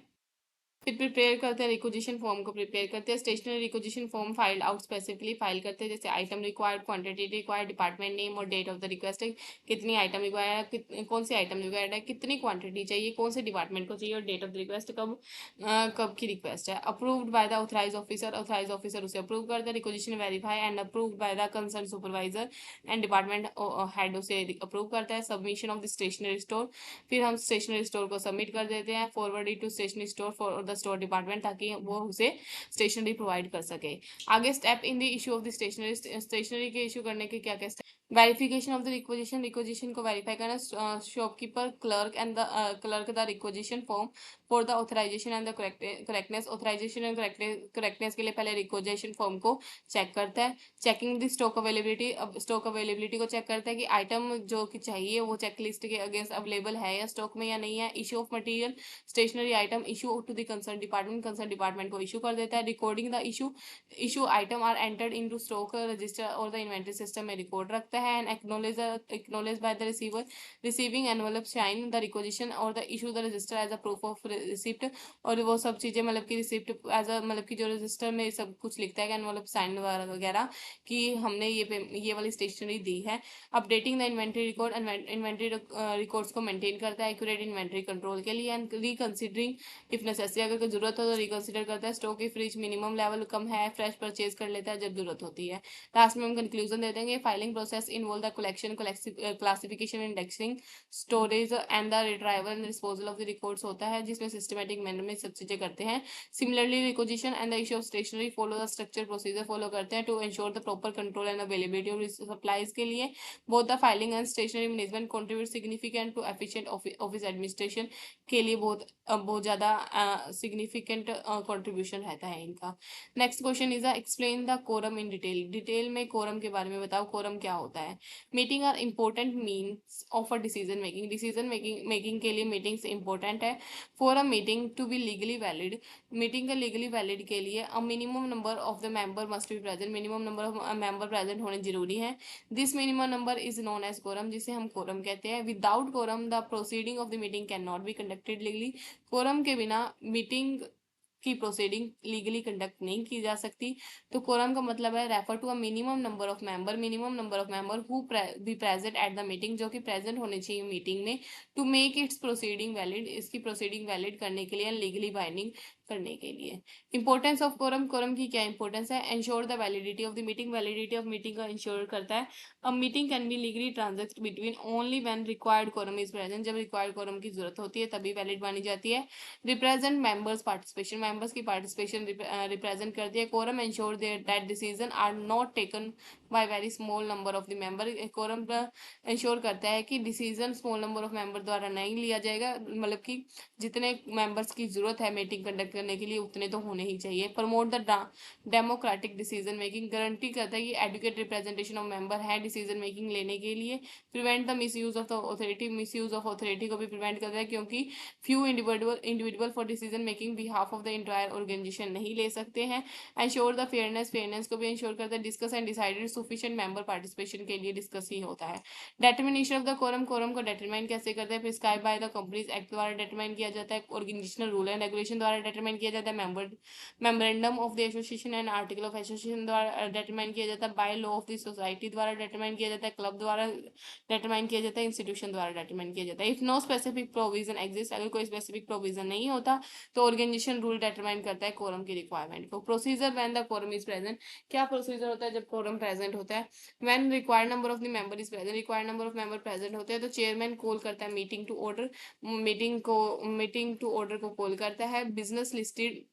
A: फिर प्रिपेयर करते हैं रिक्वेजिशन फॉर्म को प्रिपेयर करते हैं, stationery requisition form file out specifically file करते हैं, जैसे item required, quantity required, department name और डेट ऑफ द रिक्वेस्ट, कितनी आइटम रिक्वायर्ड है, कौन सी आइटम रिक्वायर्ड है, कितनी क्वांटिटी चाहिए, कौन से डिपार्टमेंट को चाहिए और डेट ऑफ द रिक्वेस्ट कब की रिक्वेस्ट है। Approved by the authorise officer उसे अप्रूव करते हैं, requisition verify and approved by the concern supervisor and department head उसे अप्रूव करता है। Submission of the stationery store, फिर हम स्टेशनरी स्टोर को सबमिट कर देते हैं, forward it to stationery store for the store department, ताकि वो उसे स्टेशनरी प्रोवाइड कर सके। आगे step in the issue of the stationery के इशू करने के क्या क्या step. Verification of the requisition को वेरीफाई करना, shopkeeper clerk the requisition form for the authorisation and the correctness, authorisation and correctness के लिए पहले रिक्वेजिशन फॉर्म को चेक करता है। चेकिंग द स्टॉक अवेलेबिलिटी, अब स्टॉक अवेलेबिलिटी को चेक करता है कि आइटम जो कि चाहिए वो चेकलिस्ट के अगेंस्ट अवेलेबल है या स्टॉक में या नहीं है। Issue of material, stationery item issue to the concern department को इशू कर देता है। Recording the issue item are entered into stock register और द इन्वेंटरी सिस्टम में रिकॉर्ड रखता है and acknowledge by the receiver, receiving envelope sign the requisition और the issue the register as a proof of receipt, और वो सब चीजें मतलब कि रिसिप्ट एज अ मतलब कि जो रजिस्टर में सब कुछ लिखता है एनवलप साइन वगैरह कि हमने ये वाली स्टेशनरी दी है। Updating the inventory record, inventory records को मेंटेन करता है एक्यूरेट इन्वेंट्री कंट्रोल के लिए एंड रिकंसिडरिंग इफ नेसेसरी, अगर कोई जरूरत हो तो रिकंसिडर करता है। स्टॉक की फ्रिज मिनिमम लेवल कम है, फ्रेश परचेज कर लेता है जब जरूरत होती है। लास्ट में हम कंक्लूजन दे देंगे। Filing process involve the collection, classification, indexing, storage and the retrieval and disposal of the records होता है, जिसमें सिस्टमेटिक मैनर में सब चीजें करते हैं। Similarly requisition and the issue of stationery follow the structure procedure follow करते हैं to ensure the proper control and availability of supplies के लिए। Both the filing and stationery management contribute significant to efficient office administration के लिए बहुत ज़्यादा significant contribution रहता है इनका। Next question is explain the quorum in detail में कोरम के बारे में बताओ, कोरम क्या होता है। Meeting are important means of a decision making के लिए मीटिंग्स इंपॉर्टेंट है। For a meeting to be legally valid, meeting का लीगली वैलिड के लिए a minimum number of the member must be present, minimum number of member present होने जरूरी है। This minimum number is known as quorum, जिसे हम quorum कहते हैं। Without quorum the proceeding of the meeting can not be conducted legally, quorum के बिना meeting की प्रोसीडिंग लीगली कंडक्ट नहीं की जा सकती। तो कोरम का मतलब है refer to a minimum number of member who be present at the meeting, जो कि प्रेजेंट होने चाहिए मीटिंग में, to make its proceeding valid, इसकी प्रोसीडिंग वैलिड करने के लिए, लीगली बाइंडिंग करने के लिए। इंपॉर्टेंस ऑफ कोरम, कोरम की क्या इंपॉर्टेंस है। Ensure the validity of the meeting, validity of meeting का इंश्योर करता है। A meeting can be legally transact between only when required quorum is present, जब रिक्वायर्ड कोरम की जरूरत होती है तभी वैलिड मानी जाती है। रिप्रेजेंट मेंबर्स पार्टिसिपेशन, मेंबर्स की पार्टिसिपेशन रिप्रेजेंट करती है। Quorum ensure that decision are not taken by very small number of the member, quorum ensure करता है कि decision small number of member द्वारा नहीं लिया जाएगा, मतलब कि जितने मेंबर्स की जरूरत है मीटिंग कंडक्ट करने के लिए उतने तो होने ही चाहिए। Promote the democratic decision making, guarantee करता है कि एडुकेट रिप्रेजेंटेशन ऑफ मेंबर है डिसीजन मेकिंग लेने के लिए। Prevent the misuse of the authority, misuse of authority को भी प्रिवेंट करता है, क्योंकि few individual for decision making behalf of the entire organisation नहीं ले सकते हैं। एंश्योर द फेयरनेस को भी इंश्योर करता है। Discuss and decided, sufficient member participation के लिए डिस्कस ही होता है। Determination of the quorum, quorum को डिटरमाइन कैसे करते हैं। Prescribe by the companies act द्वारा डिटरमाइन किया जाता है, ऑर्गेनाइजेशनल रूल एंड रेगुलेशन द्वारा डिटरमाइन किया जाता है, memorandum of the association and article of association द्वारा डिटरमाइन किया जाता है, by law of the society द्वारा डिटरमाइन किया जाता है, क्लब द्वारा डिटरमाइन किया जाता है, इंस्टीट्यूशन द्वारा डिटरमाइन किया जाता है। If no specific provision exist, अगर कोई स्पेसिफिक प्रोविजन नहीं होता तो ऑर्गेनाइजेशन रूल डिटरमाइन करता है कोरम की रिक्वायरमेंट को। Procedure when the quorum is present, क्या प्रोसीजर होता है जब कोरम प्रेजेंट होता है। When required number of the member is present, required number of member present होते हैं तो चेयरमैन कॉल करता है meeting to order, meeting to order को कॉल करता है। Business listed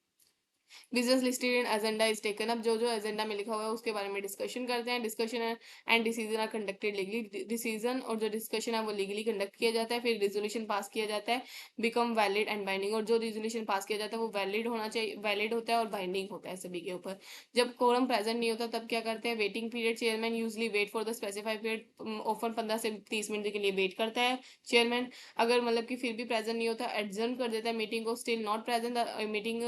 A: in agenda is taken up, जो एजेंडा में लिखा हुआ है उसके बारे में डिस्कशन करते हैं। Discussion and decision are conducted legally, decision और जो डिस्कशन है वो लीगली कंडक्ट किया जाता है। फिर रेजोल्यूशन पास किया जाता है, बिकम वैलिड एंड बाइंडिंग, और जो रेजोल्यूशन पास किया जाता है वो वैलिड होना चाहिए, वैलिड होता है और बाइंडिंग होता है सभी के ऊपर। जब कोरम प्रेजेंट नहीं होता तब क्या करते हैं। Waiting period, chairman usually wait for the specified period, often 15 से 30 मिनट के लिए वेट करता है चेयरमैन। अगर मतलब कि फिर भी प्रेजेंट नहीं होता एडजर्न कर देता है मीटिंग को, स्टिल नॉट प्रेजेंट मीटिंग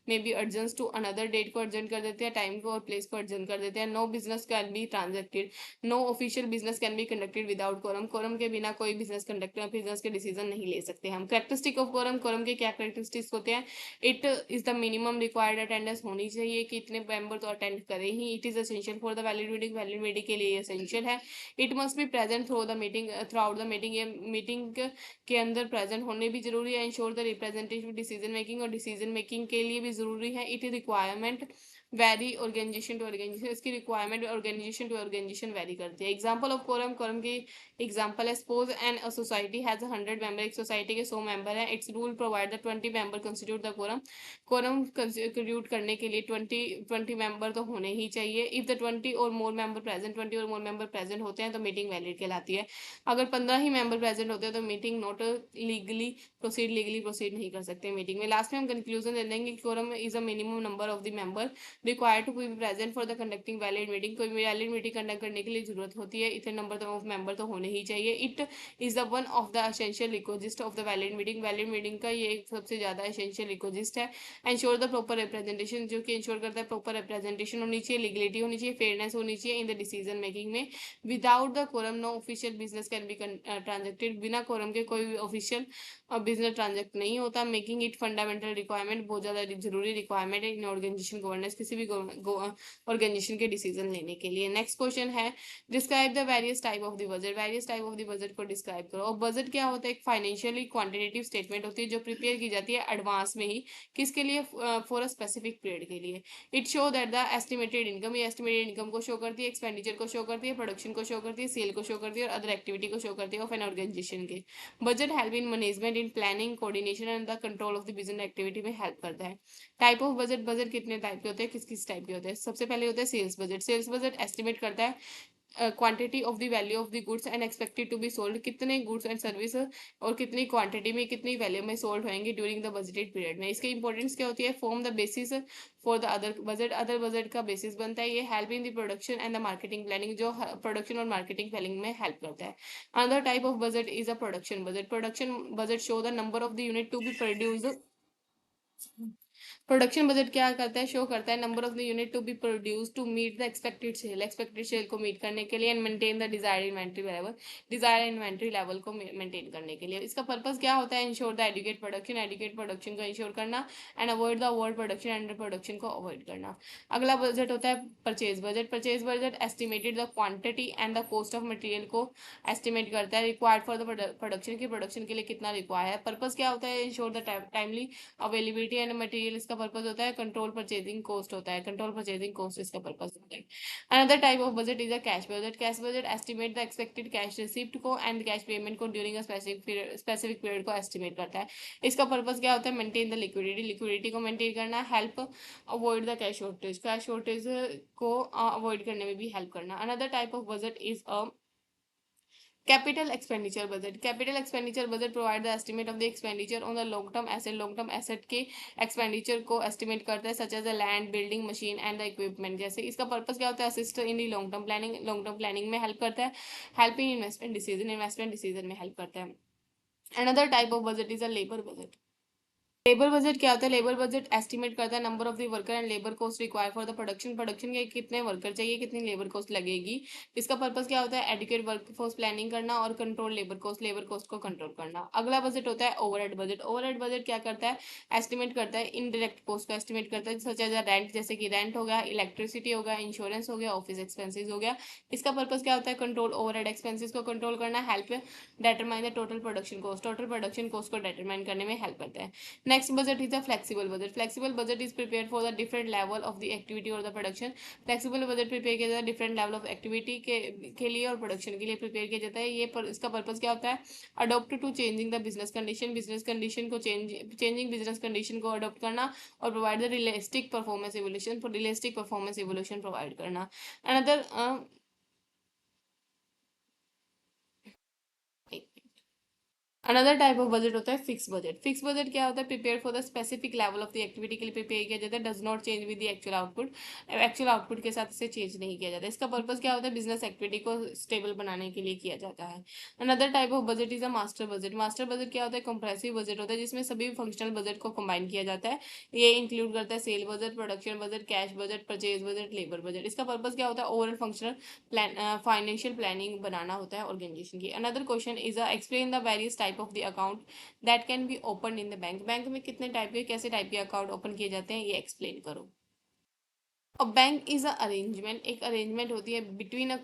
A: में बी अर्जेंस टू अनदर, डेट को अर्जेंट कर देते हैं, टाइम को और प्लेस को अर्जेंट कर देते हैं। No business can be transacted, no official business can be conducted without quorum, quorum के बिना कोई बिजनेस कंडक्ट बिजनेस के डिसीजन नहीं ले सकते हम। कैरेक्टरिस्टिक ऑफ कोरम, कोरम के क्या कैरेक्टरिस्टिक्स होते हैं? It is the minimum required attendance होनी चाहिए कि इतने मेंबर तो अटेंड करें ही। It is essential for the valid meeting, valid meeting के लिए एसेंशियल है। It must be present through the meeting, throughout the meeting, ये मीटिंग के अंदर प्रेजेंट होने भी जरूरी है। Ensure the representative decision making, और डिसीजन मेकिंग के लिए भी जरूरी है। It requirement very organization to organisation, इसकी requirement organisation to organisation vary करती है। एग्जांपल ऑफ कोरम, कोरम की एग्जांपल है suppose an a society has 100 member, एक सोसाइटी के 100 मेंबर है। Its rule provide the 20 member constitute the quorum, quorum constitute करने के लिए 20 मेंबर तो होने ही चाहिए। इफ द 20 और मोर मेंबर प्रेजेंट, 20 और मोर मेंबर प्रेजेंट होते हैं तो मीटिंग वैलिड कहलाती है। अगर 15 ही मेंबर प्रेजेंट होते हैं तो मीटिंग नॉट लीगली प्रोसीड नहीं कर सकते मीटिंग में। लास्ट में हम कंक्लूजन दे देंगे, quorum is a minimum number of the member required to be present for the conducting valid meeting, कोई वैलिड मीटिंग कंडक्ट करने के लिए जरूरत होती है, इतने नंबर ऑफ मेंबर तो होने ही चाहिए। It is the one of the essential इकोजिस्ट of the valid meeting, valid meeting का ये एक सबसे ज्यादा एसेंशियल इकोजिस्ट है। एंश्योर द प्रॉपर रिप्रेजेंटेशन, जो कि इंश्योर करता है प्रॉपर रिप्रेजेंटेशन होनी चाहिए, लीगलिटी होनी चाहिए, फेयरनेस होनी चाहिए इन द डिसीजन मेकिंग में। Without the quorum no official business can be transacted, बिना कोरम के कोई भी ऑफिशियल बिजनेस ट्रांजेक्ट नहीं होता। मेकिंग इट फंडामेंटल रिक्वायरमेंट, बहुत ज्यादा जरूरी रिक्वायरमेंट है इन ऑर्गेनाइजेशन गवर्नेंस, किसी भी ऑर्गेनाइजेशन के डिसीजन लेने के लिए। नेक्स्ट क्वेश्चन है, describe the various type of the budget, various type of the budget को डिस्क्राइब करो। और बजट क्या होता है? एक फाइनेंशियली क्वांटिटेटिव स्टेटमेंट होती है जो प्रिपेयर की जाती है एडवांस में ही, किसके लिए? फॉर अ स्पेसिफिक पीरियड के लिए। It show that the estimated income, ये एस्टिमेटेड इनकम को शो करती है, एक्सपेंडिचर को शो करती है, प्रोडक्शन को शो करती है, सेल को शो करती है और अदर एक्टिविटी को शो करती है ऑफ एन ऑर्गेनाइजेशन के। Budget help in management, in planning, coordination and the control of the business activity में हेल्प करता है। टाइप ऑफ बजट, बजट कितने टाइप के होते हैं, किस किस टाइप के होते हैं? सबसे पहले होता है sales budget. Sales budget estimate करता है quantity of the value of the goods and expected to be sold, कितने गुड्स एंड सर्विस और कितनी क्वांटिटी में कितनी वैल्यू में सोल्ड होंगे ड्यूरिंग द बजटेड पीरियड में। इसकी इंपॉर्टेंस क्या होती है? Form the basis for the other budget, other budget का बेसिस बनता है। ये help in the production and the marketing planning, जो प्रोडक्शन और मार्केटिंग प्लानिंग में हेल्प करता है। Another type of budget is a production budget. Production budget show the number of the unit to be produced. Production budget क्या करता है? Show करता है number of the unit to be produce to meet the expected sale को meet करने के लिए, and maintain the desired inventory level, desire inventory level को मेंटेन करने के लिए। इसका पर्पस क्या होता है? इंश्योर द एडुकेट प्रोडक्शन को इंश्योर करना, and avoid the over production, under production को अवॉइड करना। अगला बजट होता है purchase budget. Purchase budget estimated the quantity and the cost of material को एस्टिमेट करता है, रिक्वायर्ड फॉर द प्रोडक्शन, की प्रोडक्शन के लिए कितना रिक्वायर है। पर्पस क्या होता है? Ensure the timely availability and material, इसका पर्पस होता है। कंट्रोल परचेजिंग कॉस्ट होता है, कंट्रोल परचेजिंग कॉस्ट इसका पर्पस होता है। Another type of budget is a cash budget. Cash budget estimate the expected cash receipt को एंड कैश पेमेंट को ड्यूरिंग अ स्पेसिफिक पीरियड को एस्टिमेट करता है। इसका पर्पस क्या होता है? मेंटेन द लिक्विडिटी, लिक्विडिटी को मेंटेन करना, help avoid the cash shortage को अवॉइड करने में भी हेल्प करना। Another type of budget is a capital expenditure budget. Capital expenditure budget provide the estimate of the expenditure on the long term asset के expenditure को estimate करता है, such as the land, building, machine and the equipment जैसे। इसका purpose क्या होता है? Assist in the long term planning में हेल्प करता है, हेल्प इन इन्वेस्टमेंट डिसीजन में हेल्प करता है। Another type of budget is a labour budget. Labour budget क्या होता है? लेबर बजट एस्टिमेट करता है number of the worker and labour cost require for the production के कितने वर्कर चाहिए, कितनी लेबर कॉस्ट लगेगी। इसका पर्पस क्या होता है? एडुकेट वर्कफोर्स प्लानिंग करना और कंट्रोल लेबर कॉस्ट को कंट्रोल करना। अगला बजट होता है ओवरहेड बजट। ओवरहेड बजट क्या करता है? एस्टिमेट करता है इनडायरेक्ट कॉस्ट को एस्टिमेट करता है, सच एज रेंट, जैसे कि रेंट हो गया, इलेक्ट्रिसिटी हो गया, इंश्योरेंस हो गया, ऑफिस एक्सपेंसिस हो गया। इसका पर्पस क्या होता है? कंट्रोल ओवरहेड एक्सपेंसिस को कंट्रोल करना, help determine the total production cost को डिटरमाइन करने में हेल्प करता है। Next budget is a flexible budget. Flexible budget is prepared for the different level of the activity or the production. Flexible budget prepare किया जाता है different level of activity के लिए और production के लिए prepare किया जाता है। ये इसका purpose क्या होता है? Adopt to changing the business condition को changing business condition को adopt करना और provide the realistic performance evolution provide करना। Another uh, another type of budget होता है फिक्स बजट। फिक्स बजट क्या होता है? Prepare for the specific level of the activity के लिए प्रिपेयर किया जाता है, does not change with the actual output. Actual output के साथ इसे चेंज नहीं किया जाता। इसका पर्पस क्या होता है? बिजनेस एक्टिविटी को स्टेबल बनाने के लिए किया जाता है। Another type of budget is a master budget. Master budget क्या होता है? कंप्रेसिव बजट होता है जिसमें सभी फंक्शनल बजट को कंबाइन किया जाता है। ये इंक्लूड करता है sale budget, production budget, cash budget, purchase budget, labour budget. इसका पर्पस क्या होता है? Overall functional plan, financial planning बनाना होता है ऑर्गेनाइजेशन की। Another question is explain the various type of the account that can be open in the bank. Bank में कितने टाइप के, कैसे टाइप के अकाउंट ओपन किए जाते हैं, ये एक्सप्लेन करो। और बैंक इज अ अरेंजमेंट, एक अरेंजमेंट होती है बिटवीन अ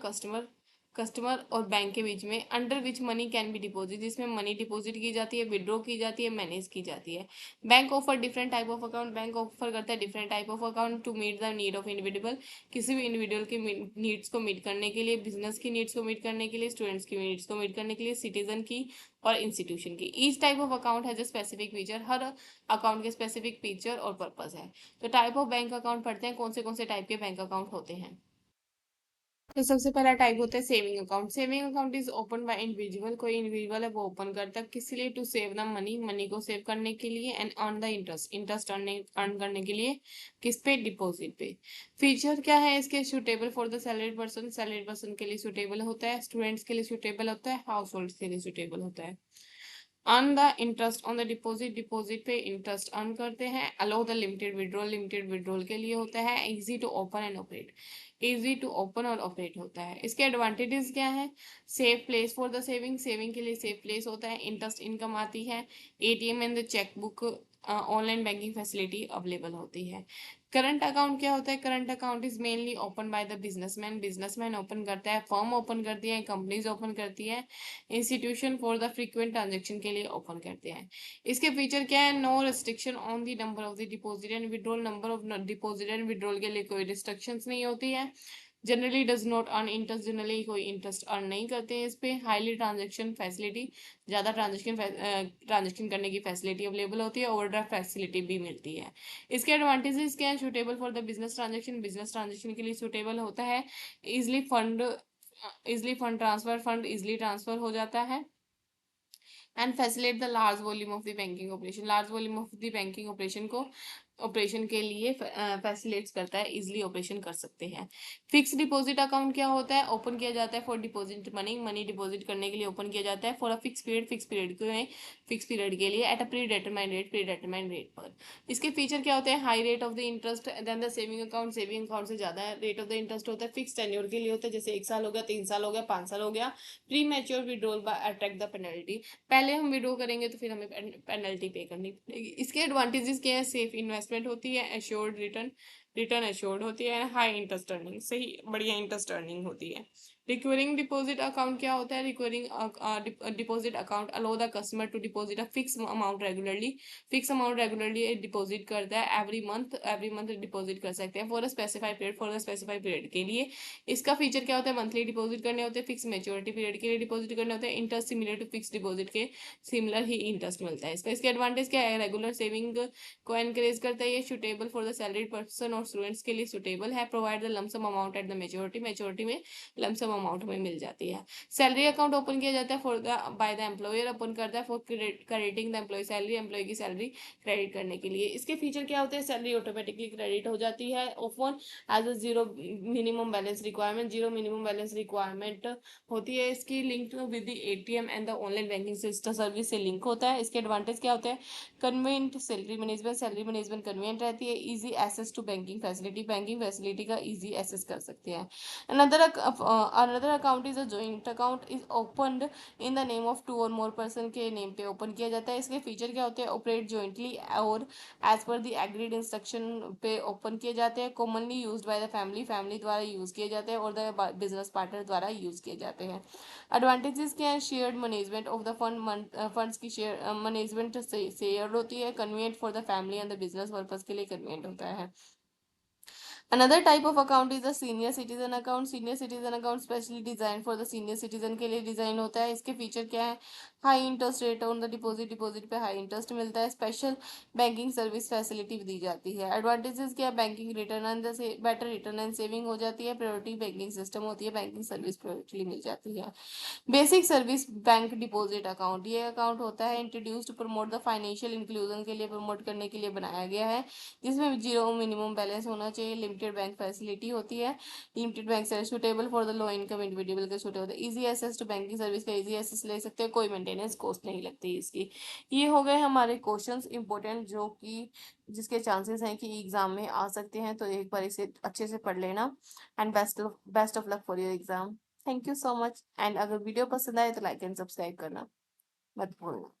A: कस्टमर और बैंक के बीच में, under which money can be deposit, जिसमें मनी डिपॉजिट की जाती है, विड्रॉ की जाती है, मैनेज की जाती है। Bank offer different type of account, bank offer करता है different type of account to meet the need of individual, किसी भी इंडिविजुअल की नीड्स को मीट करने के लिए, बिजनेस की नीड्स को मीट करने के लिए, स्टूडेंट्स की नीड्स को मीट करने के लिए, सिटीजन की और इंस्टीट्यूशन की। Each type of account has a specific feature, her account के स्पेसिफिक फीचर और पर्पस है। तो टाइप ऑफ बैंक अकाउंट पढ़ते हैं, कौन से टाइप के बैंक अकाउंट होते हैं। तो सबसे पहला टाइप होता है saving account. Saving account is open by individual, कोई इंडिविजुअल है वो ओपन करता है, किस लिए? To save the money, money को सेव करने के लिए, and earn the interest, interest earn करने के लिए। किस पे? डिपॉजिट पे। फीचर क्या है इसके? Suitable for the salaried person के लिए सुटेबल होता है, स्टूडेंट्स के लिए सुटेबल होता है, हाउस होल्ड के लिए सुटेबल होता है। Earn the interest on the deposit, deposit पे इंटरेस्ट अर्न करते हैं। अलाउ द लिमिटेड विड्रॉल के लिए होता है। Easy to open and operate, easy to open और ऑपरेट होता है। इसके एडवांटेजेस क्या है? Safe place for the saving, saving के लिए सेफ प्लेस होता है, इंटरेस्ट इनकम आती है, ATM and the chequebook, online banking facility available होती है। करंट अकाउंट क्या होता है? Current account is mainly open by the businessman, businessman open करता है, फर्म ओपन करती है, कंपनीज ओपन करती है, institution for the frequent transaction के लिए ओपन करते हैं। इसके फीचर क्या है? No restriction on the number of the deposit and withdrawal, number of deposit and withdrawal के लिए कोई रिस्ट्रिक्शंस नहीं होती है। Generally does not earn interest, generally कोई इंटरेस्ट अर्न नहीं करते हैं इस पे। हाईली ट्रांजेक्शन फैसिलिटी, ज़्यादा ट्रांजेक्शन करने की फैसिलिटी अवेलेबल होती है, ओवरड्राफ्ट फैसिलिटी भी मिलती है। इसके एडवांटेजेस क्या है? Suitable for the business transaction के लिए सुटेबल होता है। Easily fund transfer, fund easily transfer हो जाता है। And facilitate the large volume of the banking operation, large volume of the banking operation के लिए फैसिलिटेट करता है, इजिली ऑपरेशन कर सकते हैं। फिक्स डिपॉजिट अकाउंट क्या होता है? ओपन किया जाता है for deposit money, money deposit करने के लिए ओपन किया जाता है। फॉर अ फिक्स पीरियड के लिए at a pre determined rate पर। इसके फीचर क्या होते हैं? High rate of the interest than the saving account से ज्यादा रेट ऑफ द इंटरेस्ट होता है। फिक्स टेन्योर के लिए होता है, जैसे 1 साल हो गया, 3 साल हो गया, 5 साल हो गया। Premature withdrawal by attract the penalty, पहले हम विड्रॉ करेंगे तो फिर हमें पेनल्टी पे करनी पड़ेगी। इसके एडवांटेजेस क्या है? सेफ इन्वेस्टमेंट होती है, एश्योर्ड रिटर्न एश्योर्ड होती है, हाई इंटरेस्ट अर्निंग, सही बढ़िया इंटरेस्ट अर्निंग होती है। रिकरिंग डिपॉजिट अकाउंट क्या होता है? Recurring deposit account allow the customer to deposit a fix amount regularly deposit करता है। एवरी मंथ डिपॉजिट कर सकते हैं फॉर अ स्पेसिफाइड पीरियड के लिए। इसका फीचर क्या होता है? मंथली डिपॉजिट करने होते हैं, फिक्स मेच्योरिटी पीरियड के लिए डिपॉजिट करने होते हैं, interest similar to fix deposit के सिमिलर ही इंटरेस्ट मिलता है इसका। इसके एडवांटेज क्या है? रेगुलर सेविंग को एनकरेज करता है, ये suitable for the salaried person और स्टूडेंट्स के लिए सुटेबल है। Provide the lump sum amount at the maturity में लमसम अमाउंट में मिल जाती है। सैलरी अकाउंट ओपन किया जाता है for the by the employer, open करता है for crediting the employ salary, employ की सैलरी क्रेडिट करने के लिए। इसके फीचर क्या होते हैं? सैलरी ऑटोमेटिकली क्रेडिट हो जाती है, open as a zero minimum balance requirement, zero minimum balance requirement होती है इसकी। Link with the ATM and the online banking system service से लिंक होता है। इसके एडवांटेज क्या होते हैं? कन्वीनियंट सैलरी मैनेजमेंट कन्वीनियंट रहती है, easy access to banking facility का इजी एक्सेस कर सकते हैं। Another account is a joint account is opened in the name of 2 और मोर पर्सन के नेम पे ओपन किया जाता है। इसके फीचर क्या होते हैं? ऑपरेट जॉइंटली और as per the agreed instruction पे ओपन किए जाते हैं। Commonly used by the family द्वारा यूज किए जाते हैं और द बिजनेस पार्टनर द्वारा यूज किए जाते हैं। एडवांटेजेस क्या है? Shared management of the funds की शेयर मैनेजमेंट शेयर होती है, convenient for the family and the business purpose के लिए कन्वीनियंट होता है। Another type of account is the senior citizen account. Senior citizen account specially design for the senior citizen के लिए design होता है। इसके फीचर क्या है? High interest rate on the deposit, deposit पे हाई इंटरेस्ट मिलता है। स्पेशल बैंकिंग सर्विस फैसिलिटी दी जाती है। एडवांटेजेस क्या, banking return and better return and saving हो जाती है। प्रायोरिटी बैंकिंग सिस्टम होती है, बैंकिंग सर्विस प्रायोरिटी मिल जाती है। Basic service bank deposit account, ये अकाउंट होता है introduce to promote the financial inclusion के लिए, प्रमोट करने के लिए बनाया गया है, जिसमें जीरो मिनिमम बैलेंस होना चाहिए। लिमिटेड बैंक फैसिलिटी होती है, limited bank service suitable for the low income individual के सूट होता है। Easy access to banking service का इजी एसेस ले सकते हैं, कोई मेंटेनेंस कॉस्ट नहीं लगती इसकी। ये हो गए हमारे क्वेश्चंस इंपॉर्टेंट जो कि जिसके चांसेस हैं कि एग्जाम में आ सकते हैं, तो एक बार इसे अच्छे से पढ़ लेना। And best of luck for your exam. Thank you so much. And अगर वीडियो पसंद आए तो लाइक एंड सब्सक्राइब करना मत भूलना।